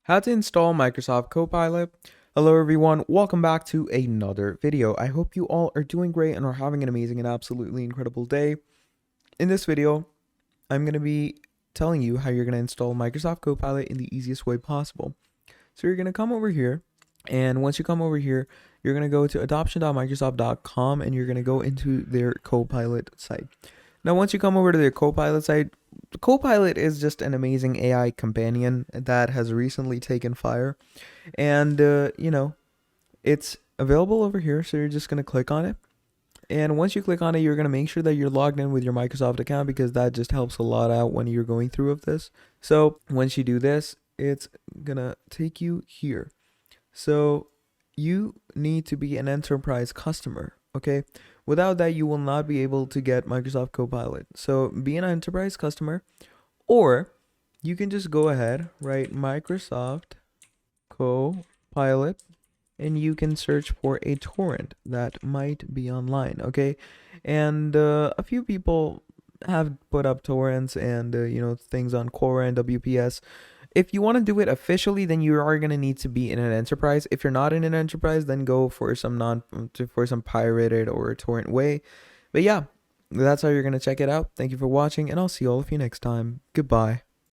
How to install Microsoft Copilot. Hello everyone, welcome back to another video. I hope you all are doing great and are having an amazing and absolutely incredible day. In this video, I'm going to be telling you how you're going to install Microsoft Copilot in the easiest way possible. So you're going to come over here, and once you come over here, you're going to go to adoption.microsoft.com and you're going to go into their Copilot site. Now, once you come over to their Copilot site, Copilot is just an amazing AI companion that has recently taken fire. And, it's available over here. So you're just going to click on it. And once you click on it, you're going to make sure that you're logged in with your Microsoft account because that just helps a lot out when you're going through of this. So once you do this, it's going to take you here. So you need to be an enterprise customer, okay? Without that, you will not be able to get Microsoft Copilot. So be an enterprise customer, or you can just go ahead, write Microsoft Copilot, and you can search for a torrent that might be online, okay? And a few people have put up torrents and things on Quora and WPS. If you want to do it officially, then you are going to need to be in an enterprise. If you're not in an enterprise, then go for some pirated or torrent way. But yeah, that's how you're going to check it out. Thank you for watching, and I'll see all of you next time. Goodbye.